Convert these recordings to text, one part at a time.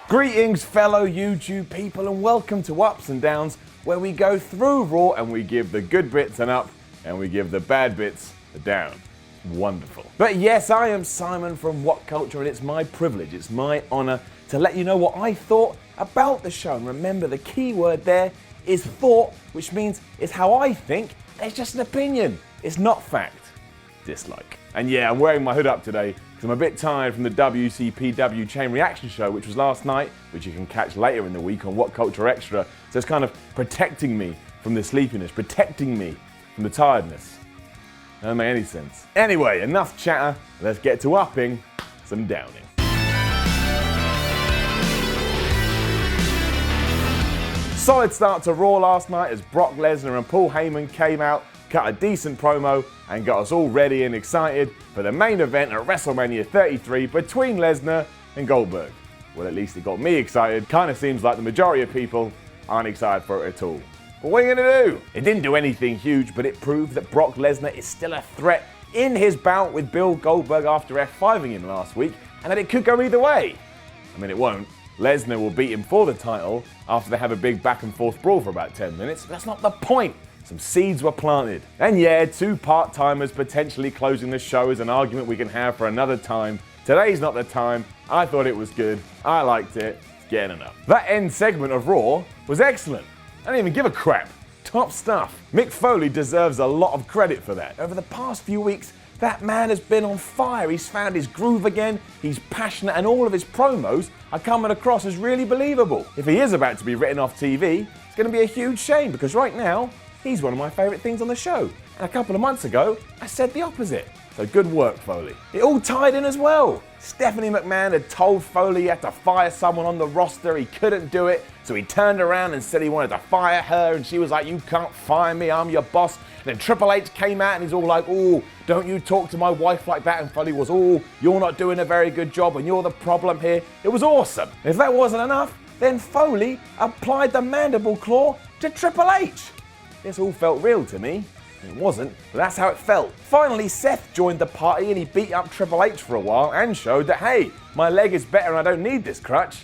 Greetings, fellow YouTube people, and welcome to Ups and Downs, where we go through Raw and we give the good bits an up and we give the bad bits a down. Wonderful. But yes, I am Simon from WhatCulture, and it's my privilege, it's my honor to let you know what I thought about the show. And remember, the key word there is thought, which means it's how I think. It's just an opinion. It's not fact. Dislike. And yeah, I'm wearing my hood up today because I'm a bit tired from the WCPW Chain Reaction show, which was last night, which you can catch later in the week on WhatCulture Extra. So it's kind of protecting me from the sleepiness, protecting me from the tiredness. That doesn't make any sense. Anyway, enough chatter. Let's get to upping some downing. Solid start to Raw last night as Brock Lesnar and Paul Heyman came out, cut a decent promo, and got us all ready and excited for the main event at WrestleMania 33 between Lesnar and Goldberg. Well, at least it got me excited. Kind of seems like the majority of people aren't excited for it at all. But what are you gonna do? It didn't do anything huge, but it proved that Brock Lesnar is still a threat in his bout with Bill Goldberg after F5ing him last week, and that it could go either way. I mean, it won't. Lesnar will beat him for the title after they have a big back and forth brawl for about 10 minutes, but that's not the point. Some seeds were planted. And yeah, two part-timers potentially closing the show is an argument we can have for another time. Today's not the time. I thought it was good. I liked it. It's getting enough. That end segment of Raw was excellent. I didn't even give a crap. Top stuff. Mick Foley deserves a lot of credit for that. Over the past few weeks, that man has been on fire. He's found his groove again, he's passionate, and all of his promos are coming across as really believable. If he is about to be written off TV, it's going to be a huge shame because right now, he's one of my favourite things on the show. And a couple of months ago, I said the opposite. So good work, Foley. It all tied in as well. Stephanie McMahon had told Foley he had to fire someone on the roster. He couldn't do it. So he turned around and said he wanted to fire her. And she was like, "You can't fire me, I'm your boss." And then Triple H came out and he's all like, "Oh, don't you talk to my wife like that." And Foley was, "Oh, you're not doing a very good job and you're the problem here." It was awesome. And if that wasn't enough, then Foley applied the mandible claw to Triple H. This all felt real to me. It wasn't, but that's how it felt. Finally, Seth joined the party and he beat up Triple H for a while and showed that, hey, my leg is better and I don't need this crutch.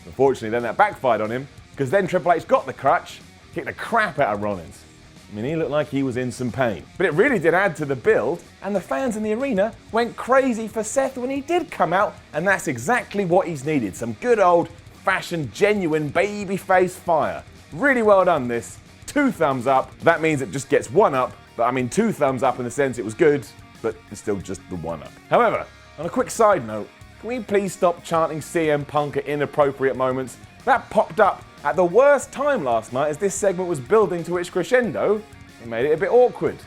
Unfortunately, then that backfired on him because then Triple H got the crutch, kicked the crap out of Rollins. I mean, he looked like he was in some pain. But it really did add to the build, and the fans in the arena went crazy for Seth when he did come out, and that's exactly what he's needed. Some good old-fashioned, genuine babyface fire. Really well done, this. 2 thumbs up. That means it just gets 1 up, but I mean 2 thumbs up in the sense it was good, but it's still just the 1 up. However, on a quick side note, can we please stop chanting CM Punk at inappropriate moments? That popped up at the worst time last night as this segment was building to its crescendo. It made it a bit awkward.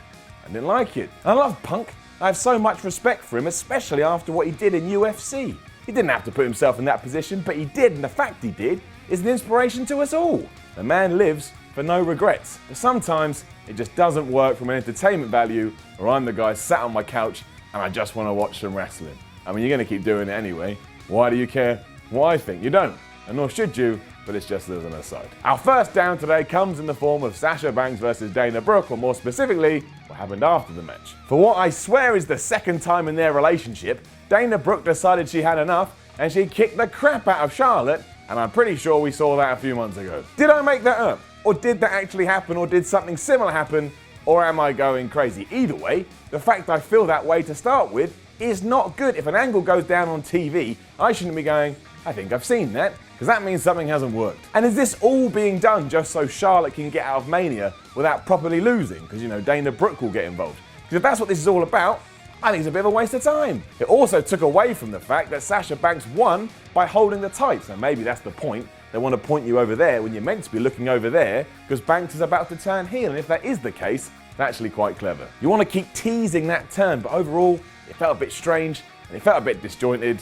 I didn't like it. I love Punk. I have so much respect for him, especially after what he did in UFC. He didn't have to put himself in that position, but he did, and the fact he did is an inspiration to us all. The man lives for no regrets. But sometimes it just doesn't work from an entertainment value, or I'm the guy sat on my couch and I just want to watch some wrestling. I mean, you're going to keep doing it anyway. Why do you care what I think? You don't, and nor should you, but it's just as an aside. Our first down today comes in the form of Sasha Banks versus Dana Brooke, or more specifically, what happened after the match. For what I swear is the second time in their relationship, Dana Brooke decided she had enough and she kicked the crap out of Charlotte, and I'm pretty sure we saw that a few months ago. Did I make that up? Or did that actually happen, or did something similar happen, or am I going crazy? Either way, the fact I feel that way to start with is not good. If an angle goes down on TV, I shouldn't be going, "I think I've seen that," because that means something hasn't worked. And is this all being done just so Charlotte can get out of Mania without properly losing? Because, you know, Dana Brooke will get involved. Because if that's what this is all about, I think it's a bit of a waste of time. It also took away from the fact that Sasha Banks won by holding the tights. And maybe that's the point. They want to point you over there when you're meant to be looking over there because Banks is about to turn heel. And if that is the case, it's actually quite clever. You want to keep teasing that turn, but overall, it felt a bit strange and it felt a bit disjointed.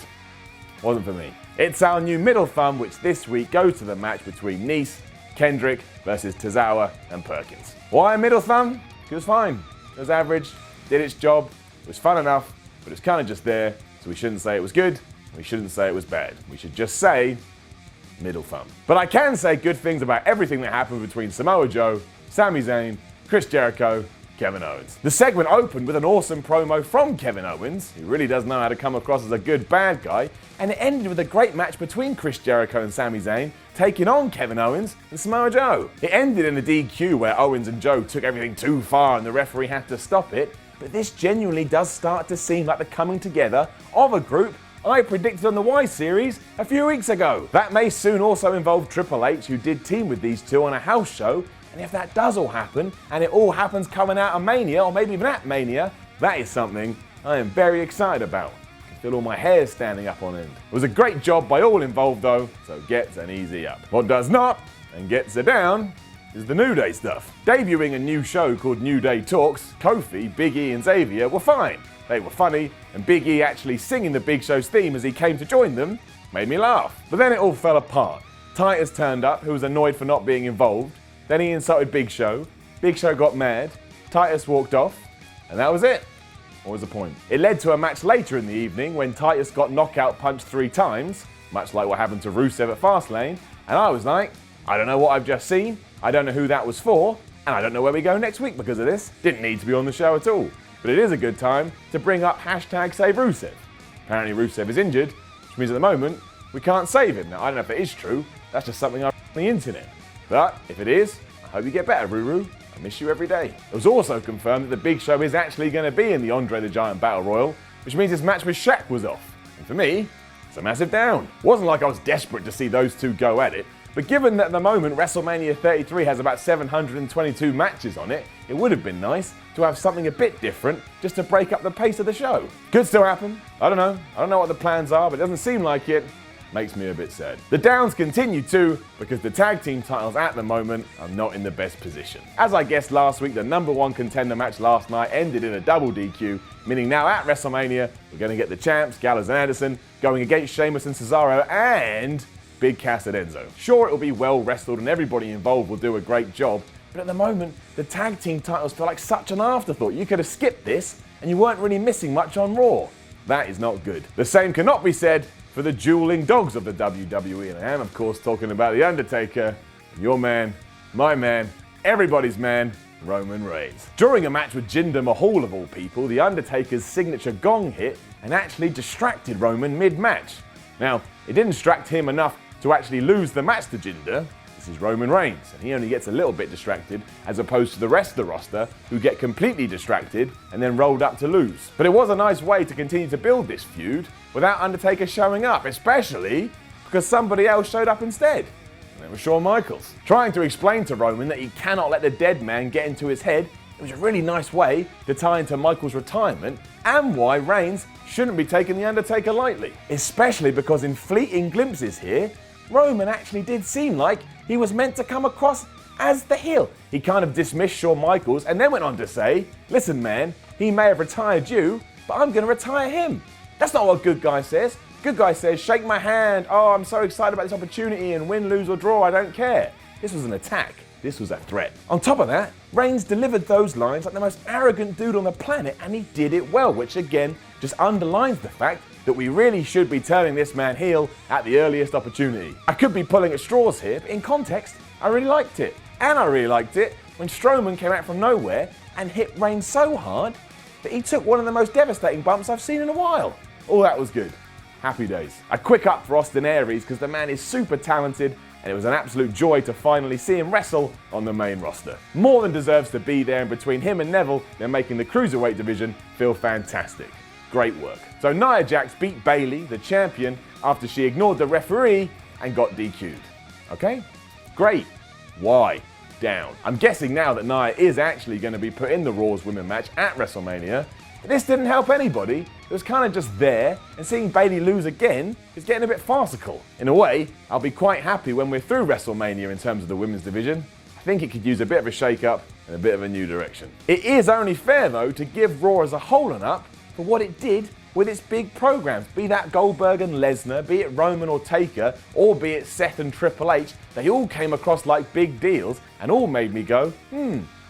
Wasn't for me. It's our new middle thumb, which this week goes to the match between Nice, Kendrick versus Tozawa and Perkins. Why a middle thumb? It was fine. It was average, did its job, it was fun enough, but it's kind of just there, so we shouldn't say it was good, we shouldn't say it was bad. We should just say middle thumb. But I can say good things about everything that happened between Samoa Joe, Sami Zayn, Chris Jericho, Kevin Owens. The segment opened with an awesome promo from Kevin Owens, who really does know how to come across as a good bad guy, and it ended with a great match between Chris Jericho and Sami Zayn, taking on Kevin Owens and Samoa Joe. It ended in a DQ where Owens and Joe took everything too far and the referee had to stop it, but this genuinely does start to seem like the coming together of a group I predicted on the Y Series a few weeks ago. That may soon also involve Triple H, who did team with these two on a house show, and if that does all happen, and it all happens coming out of Mania, or maybe even at Mania, that is something I am very excited about. I feel all my hairs standing up on end. It was a great job by all involved though, so get an easy up. What does not, and gets a down, is the New Day stuff. Debuting a new show called New Day Talks, Kofi, Big E and Xavier were fine. They were funny, and Big E actually singing the Big Show's theme as he came to join them made me laugh. But then it all fell apart. Titus turned up, who was annoyed for not being involved. Then he insulted Big Show. Big Show got mad. Titus walked off, and that was it. What was the point? It led to a match later in the evening when Titus got knockout punched 3 times, much like what happened to Rusev at Fastlane, and I was like, I don't know what I've just seen, I don't know who that was for, and I don't know where we go next week because of this. Didn't need to be on the show at all. But it is a good time to bring up hashtag Save Rusev. Apparently Rusev is injured, which means at the moment we can't save him. Now I don't know if it is true, that's just something I on the internet. But if it is, I hope you get better, Ruru. I miss you every day. It was also confirmed that the Big Show is actually going to be in the Andre the Giant Battle Royal, which means his match with Shaq was off. And for me, it's a massive down. It wasn't like I was desperate to see those two go at it, but given that at the moment WrestleMania 33 has about 722 matches on it, it would have been nice to have something a bit different just to break up the pace of the show. Could still happen. I don't know what the plans are, but it doesn't seem like it. Makes me a bit sad. The downs continue too, because the tag team titles at the moment are not in the best position. As I guessed last week, the number 1 contender match last night ended in a double DQ, meaning now at WrestleMania, we're going to get the champs, Gallows and Anderson, going against Sheamus and Cesaro and Big Cass and Enzo. Sure, it'll be well wrestled and everybody involved will do a great job, but at the moment, the tag team titles feel like such an afterthought. You could have skipped this and you weren't really missing much on Raw. That is not good. The same cannot be said for the dueling dogs of the WWE, and I am of course talking about The Undertaker, your man, my man, everybody's man, Roman Reigns. During a match with Jinder Mahal of all people, The Undertaker's signature gong hit and actually distracted Roman mid-match. Now, it didn't distract him enough to actually lose the match to Jinder. This is Roman Reigns, and he only gets a little bit distracted as opposed to the rest of the roster who get completely distracted and then rolled up to lose. But it was a nice way to continue to build this feud without Undertaker showing up, especially because somebody else showed up instead. And it was Shawn Michaels. Trying to explain to Roman that he cannot let the dead man get into his head, it was a really nice way to tie into Michaels' retirement and why Reigns shouldn't be taking The Undertaker lightly. Especially because in fleeting glimpses here, Roman actually did seem like he was meant to come across as the heel. He kind of dismissed Shawn Michaels and then went on to say, listen man, he may have retired you, but I'm going to retire him. That's not what good guy says. Good guy says, shake my hand, oh I'm so excited about this opportunity and win, lose or draw, I don't care. This was an attack. This was a threat. On top of that, Reigns delivered those lines like the most arrogant dude on the planet, and he did it well, which again just underlines the fact that we really should be turning this man heel at the earliest opportunity. I could be pulling at straws here, but in context, I really liked it. And I really liked it when Strowman came out from nowhere and hit Reigns so hard that he took one of the most devastating bumps I've seen in a while. All that was good. Happy days. A quick up for Austin Aries because the man is super talented and it was an absolute joy to finally see him wrestle on the main roster. More than deserves to be there, and between him and Neville, they're making the Cruiserweight division feel fantastic. Great work. So Nia Jax beat Bayley, the champion, after she ignored the referee and got DQ'd. Okay? Great. Why? Down. I'm guessing now that Nia is actually going to be put in the Raw's Women match at WrestleMania. But this didn't help anybody. It was kind of just there, and seeing Bayley lose again is getting a bit farcical. In a way, I'll be quite happy when we're through WrestleMania in terms of the women's division. I think it could use a bit of a shake-up and a bit of a new direction. It is only fair, though, to give Raw as a whole an up for what it did with its big programs. Be that Goldberg and Lesnar, be it Roman or Taker, or be it Seth and Triple H, they all came across like big deals and all made me go,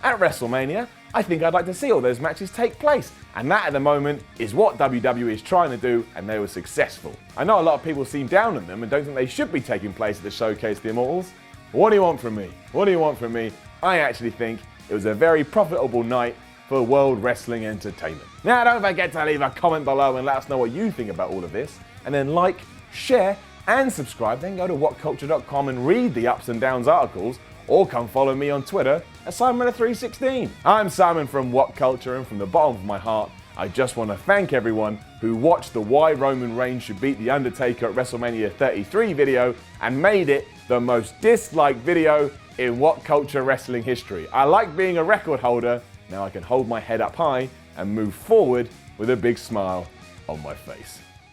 at WrestleMania, I think I'd like to see all those matches take place. And that at the moment is what WWE is trying to do, and they were successful. I know a lot of people seem down on them and don't think they should be taking place at the Showcase of the Immortals. What do you want from me? What do you want from me? I actually think it was a very profitable night for World Wrestling Entertainment. Now don't forget to leave a comment below and let us know what you think about all of this, and then like, share and subscribe. Then go to WhatCulture.com and read the ups and downs articles, or come follow me on Twitter at Simon316. I'm Simon from WhatCulture, and from the bottom of my heart, I just want to thank everyone who watched the Why Roman Reigns Should Beat The Undertaker at WrestleMania 33 video and made it the most disliked video in WhatCulture wrestling history. I like being a record holder. Now I can hold my head up high and move forward with a big smile on my face.